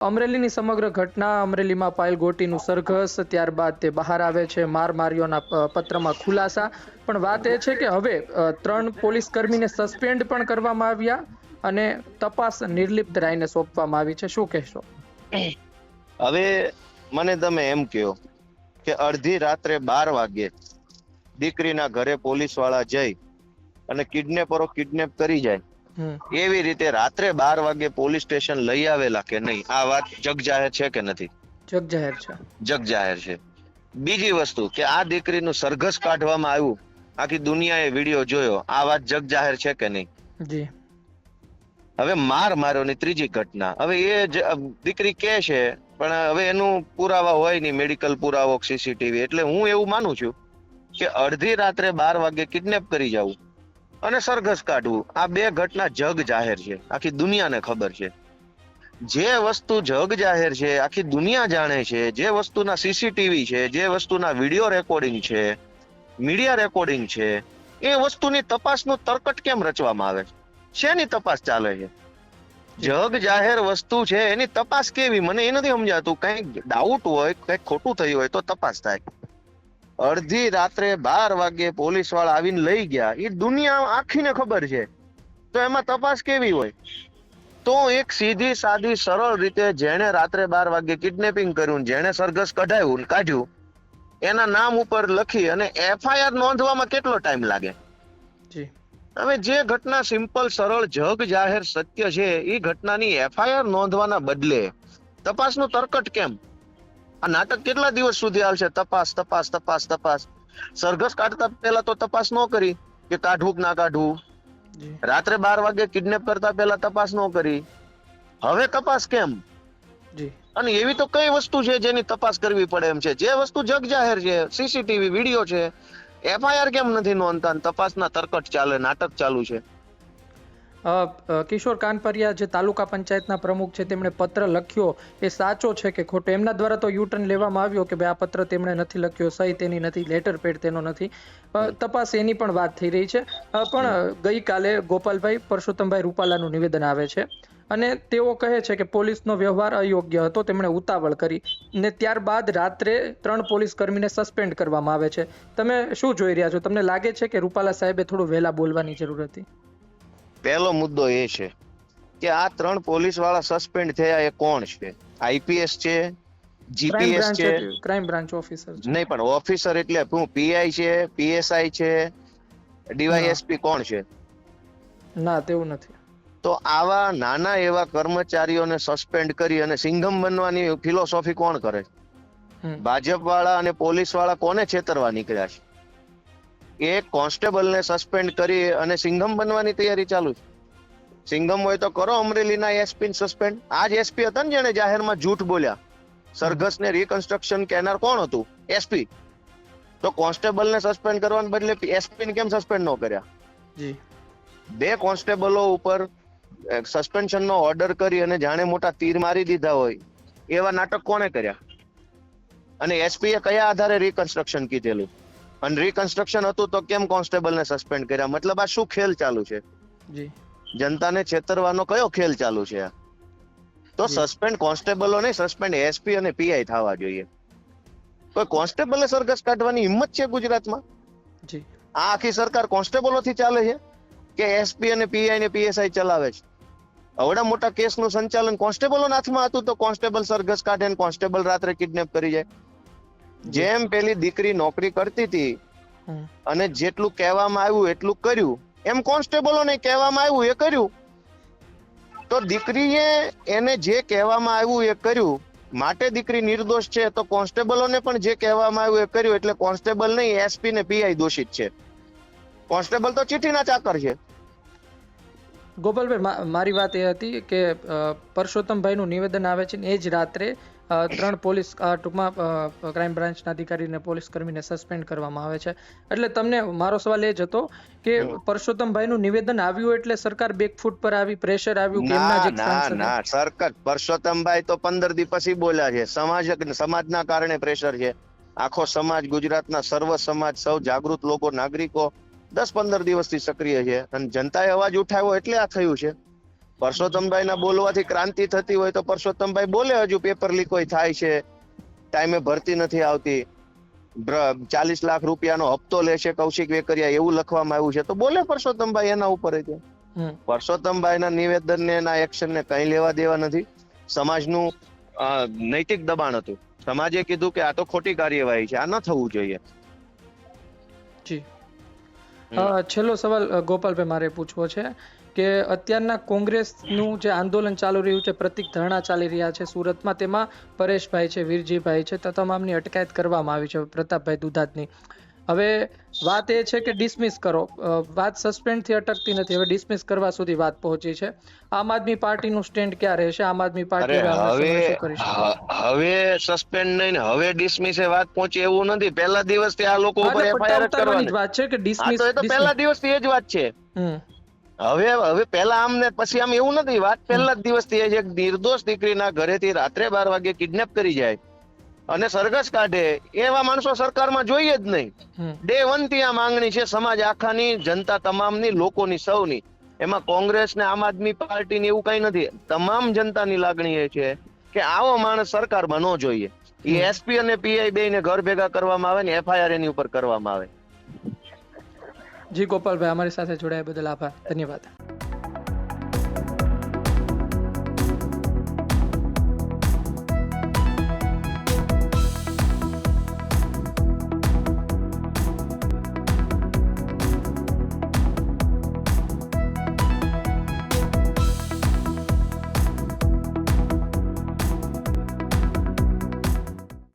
અમરેલીની સમગ્ર ઘટના, અમરેલીમાં પાયલ ગોટીનું સરઘસ, ત્યારબાદ તે બહાર આવે છે, માર્યોના પત્રમાં ખુલાસા. પણ વાત એ છે કે હવે 3 પોલીસ કર્મીને સસ્પેન્ડ પણ કરવામાં આવ્યા અને તપાસ નિર્લિપ્ત રાયને સોંપવામાં આવી છે. શું કહેશો? હવે મને તમે એમ કહો કે અડધી રાત્રે 12 વાગે દીકરીના ઘરે પોલીસ વાળા જઈ અને કિડનેપરો કિડનેપ કરી જાય, એવી રીતે રાત્રે 12 વાગે પોલીસ સ્ટેશન લઈ આવેલા કે નહીં, આ વાત જગજાહેર છે કે નથી? જગજાહેર છે. જગજાહેર છે. બીજી વસ્તુ કે આ દીકરીનું સરઘસ કાઢવામાં આવ્યું, આખી દુનિયાએ વિડીયો જોયો, આ વાત જગજાહેર છે કે નહીં? જી. હવે માર્યોની ત્રીજી ઘટના. હવે એ દીકરી કે છે, પણ હવે એનું પુરાવા હોય નહીં, મેડિકલ પુરાવો, સીસીટીવી. એટલે હું એવું માનું છું કે અડધી રાત્રે 12 વાગે કિડનેપ કરી જવું અને સરઘસ કાઢવું, આ બે ઘટના જગ જાહેર છે, આખી દુનિયાને ખબર છે. જે વસ્તુ જગ જાહેર છે, આખી દુનિયા જાણે છે, જે વસ્તુના સીસીટીવી છે, જે વસ્તુના વિડીયો રેકોર્ડિંગ છે, મીડિયા રેકોર્ડિંગ છે, એ વસ્તુની તપાસનું તરકટ કેમ રચવામાં આવે છે? શેની તપાસ ચાલે છે? જગ જાહેર વસ્તુ છે, એની તપાસ કેવી? મને એ નથી સમજાતું. કઈક ડાઉટ હોય, કઈક ખોટું થયું હોય તો તપાસ થાય. અડધી રાત્રે 12 વાગે પોલીસ વાળા આવીને લઈ ગયા, એ દુનિયા આખીને ખબર છે, તો એમાં તપાસ કેવી હોય? તો એક સીધી સાદી સરળ રીતે જેણે રાત્રે 12 વાગે કિડનેપિંગ કર્યું, જેણે સરઘસ કાઢ્યું, એના નામ ઉપર લખી અને એફઆઈઆર નોંધવામાં કેટલો ટાઈમ લાગે? હવે જે ઘટના સિમ્પલ, સરળ, જગ જાહેર સત્ય છે, એ ઘટનાની એફઆઈઆર નોંધવાના બદલે તપાસનું તરકટ કેમ? આ નાટક કેટલા દિવસ સુધી હાલશે? તપાસ તપાસ તપાસ તપાસ. સરઘસ કાઢતા પહેલા તો તપાસ ન કરી કે કાઢવું કે ના કાઢવું. રાત્રે 12 વાગે કિડનેપ કરતા પહેલા તપાસ ન કરી. હવે તપાસ કેમ? અને એવી તો કઈ વસ્તુ છે જેની તપાસ કરવી પડે એમ છે? જે વસ્તુ જગ જાહેર છે, સીસીટીવી વિડીયો છે, એફઆઈઆર કેમ નથી નોંધતા? તપાસના તરકટ ચાલે, નાટક ચાલુ છે. કિશોર કાનપરિયા, જે તાલુકા પંચાયતના પ્રમુખ છે, તેમણે પત્ર લખ્યો, એ સાચો છે કે ખોટો? એમના દ્વારા તો યુટર્ન લેવામાં આવ્યો કે ભાઈ આ પત્ર તેમણે નથી લખ્યો, સહી તેની નથી, લેટર પેડ તેનો નથી. તપાસ એની પણ વાત થઈ રહી છે. પણ ગઈકાલે ગોપાલભાઈ પરસોત્તમભાઈ રૂપાલાનું નિવેદન આવે છે અને તેઓ કહે છે કે પોલીસનો વ્યવહાર અયોગ્ય હતો, તેમણે ઉતાવળ કરી, ને ત્યારબાદ રાત્રે 3 પોલીસ કર્મીને સસ્પેન્ડ કરવામાં આવે છે. તમે શું જોઈ રહ્યા છો? તમને લાગે છે કે રૂપાલા સાહેબે થોડું વહેલા બોલવાની જરૂર હતી? પહેલો મુદ્દો એ છે કે આ 3 પોલીસ વાળા સસ્પેન્ડ થયા એ કોણ છે? આઈપીએસ છે, જીપીએસ છે, ક્રાઇમ બ્રાન્ચ ઓફિસર? નહીં, પણ ઓફિસર એટલે હું પીઆઈ છે, પીએસઆઈ છે, ડીવાયએસપી કોણ છે? ના, તેવું નથી. તો આવા નાના એવા કર્મચારીઓને સસ્પેન્ડ કરી અને સિંઘમ બનવાની ફિલોસોફી કોણ કરે? ભાજપ વાળા અને પોલીસ વાળા કોને છેતરવા નીકળ્યા છે? એક કોન્સ્ટેબલને સસ્પેન્ડ કરી અને સિંઘમ બનવાની તૈયારી ચાલુ છે. સિંઘમ હોય તો કરો અમરેલીના એસપી સસ્પેન્ડ. આ જ એસપી હતા ને જેને જાહેરમાં જૂઠ બોલ્યા. સરઘસને રિકન્સ્ટ્રક્શન કહેનાર કોણ હતું? એસપી. તો કોન્સ્ટેબલને સસ્પેન્ડ કરવાને બદલે એસપીને કેમ સસ્પેન્ડ ન કર્યા? 2 કોન્સ્ટેબલો ઉપર સસ્પેન્શનનો ઓર્ડર કરી અને જાણે મોટા તીર મારી દીધા હોય એવા નાટક કોણે કર્યા? અને એસપીએ કયા આધારે રિકન્સ્ટ્રક્શન કીધેલું? અને રિકન્સ્ટ્રક્શન હતું તો કેમ કોન્સ્ટેબલને સસ્પેન્ડ કર્યા? મતલબ આ શું ખેલ ચાલુ છે? જનતાને છેતરવાનો કયો ખેલ ચાલુ છે? તો સસ્પેન્ડ કોન્સ્ટેબલો નહીં, સસ્પેન્ડ એસપી અને પીઆઈ થવા જોઈએ. કોઈ કોન્સ્ટેબલને સરઘસ કાઢવાની હિંમત છે ગુજરાતમાં? આ આખી સરકાર કોન્સ્ટેબલોથી ચાલે છે કે એસપી અને પીઆઈ ને પીએસઆઈ ચલાવે છે? આવડા મોટા કેસનું સંચાલન કોન્સ્ટેબલોના હાથમાં હતું તો કોન્સ્ટેબલ સરઘસ કાઢે અને કોન્સ્ટેબલ રાત્રે કિડનેપ કરી જાય. જેમ પેલી દીકરી નોકરી કરતી હતી અને જેટલું કહેવામાં આવ્યું એટલું કર્યું, એમ કોન્સ્ટેબલોને કહેવામાં આવ્યું એ કર્યું. તો દીકરીએ એને જે કહેવામાં આવ્યું એ કર્યું, માટે દીકરી નિર્દોષ છે. તો કોન્સ્ટેબલોને પણ જે કહેવામાં આવ્યું એ કર્યું, એટલે કોન્સ્ટેબલ નહીં, એસપી ને પીઆઈ દોષિત છે. કોન્સ્ટેબલ તો ચીઠીના ચાકર છે. ગોપાલભાઈ, મારી વાત એ હતી કે પરસોત્તમભાઈનું નિવેદન આવે છે ને એ જ રાત્રે 3 પોલીસ, ટૂંકમાં ક્રાઇમ બ્રાન્ચના અધિકારીને, પોલીસ કર્મીને સસ્પેન્ડ કરવામાં આવે છે. એટલે તમને મારો સવાલ એ જ હતો કે પરસોત્તમભાઈનું નિવેદન આવ્યું એટલે સરકાર બેકફૂટ પર આવી, પ્રેશર આવ્યું કે એમના જે સાંસદ? ના, સરકાર, પરસોત્તમભાઈ તો 15 દી પછી બોલ્યા છે. સમાજના કારણે પ્રેશર છે. આખો સમાજ, ગુજરાતના સર્વ સમાજ, સૌ જાગૃત લોકો, નાગરિકો 10-15 દિવસથી સક્રિય છે અને જનતાએ અવાજ ઉઠાવ્યો એટલે આ થયું છે. પરસોત્તમભાઈ ના બોલવાથી ક્રાંતિ થતી હોય તો પરસોત્તમભાઈ બોલે હજુ પેપર લીક હોય થાય છે, ટાઈમે ભરતી નથી આવતી, 40 લાખ રૂપિયાનો હપ્તો લેશે કૌશિક વેકરિયા એવું લખવામાં આવ્યું છે તો બોલે પરસોત્તમભાઈ એના ઉપર. પરસોત્તમભાઈ ના નિવેદન ને એના એક્શન ને કઈ લેવા દેવા નથી. સમાજનું નૈતિક દબાણ હતું. સમાજે કીધું કે આ તો ખોટી કાર્યવાહી છે, આ ન થવું જોઈએ. જી છેલ્લો સવાલ ગોપાલભાઈ મારે પૂછવો છે કે અત્યારના કોંગ્રેસનું જે આંદોલન ચાલુ રહ્યું છે, પ્રતિક ધરણા ચાલી રહ્યા છે સુરતમાં, તેમાં પરેશભાઈ છે, વીરજીભાઈ છે, તો તમામની અટકાયત કરવામાં આવી છે, પ્રતાપભાઈ દુધાતની. હવે વાત એ છે કે ડિસમિસ કરો, વાત સસ્પેન્ડ થી અટકતી નથી, હવે ડિસમિસ કરવા સુધી વાત પહોંચી છે. આમ આદમી પાર્ટીનું સ્ટેન્ડ ક્યાં રહેશે? આમ આદમી પાર્ટી હવે સસ્પેન્ડ નહીં ને હવે ડિસમિસ વાત પહોંચી એવું નથી. પહેલા દિવસથી આ લોકો ઉપર એફઆઈઆર કરવાની વાત છે કે ડિસમિસ, તો પહેલા દિવસથી એ જ વાત છે. હવે પહેલા આમ ને પછી આમ એવું નથી. વાત પહેલા જ દિવસથી એક નિર્દોષ દીકરીના ઘરેથી રાત્રે 12 વાગે કિડનેપ કરી જાય અને સરઘસ કાઢે એવા માણસો સરકારમાં જોઈએ જ નહીં. ડે 1 થી આ માંગણી છે સમાજ આખાની, જનતા તમામની, લોકોની, સૌની. એમાં કોંગ્રેસ ને આમ આદમી પાર્ટી ની એવું કઈ નથી. તમામ જનતાની લાગણી એ છે કે આવો માણસ સરકારમાં ન જોઈએ. એ એસપી અને પીઆઈ બે ને ઘર ભેગા કરવામાં આવે ને એફઆઈઆર એની ઉપર કરવામાં આવે. જી ગોપાલભાઈ, અમારી સાથે જોડાયા બદલ આભાર, ધન્યવાદ.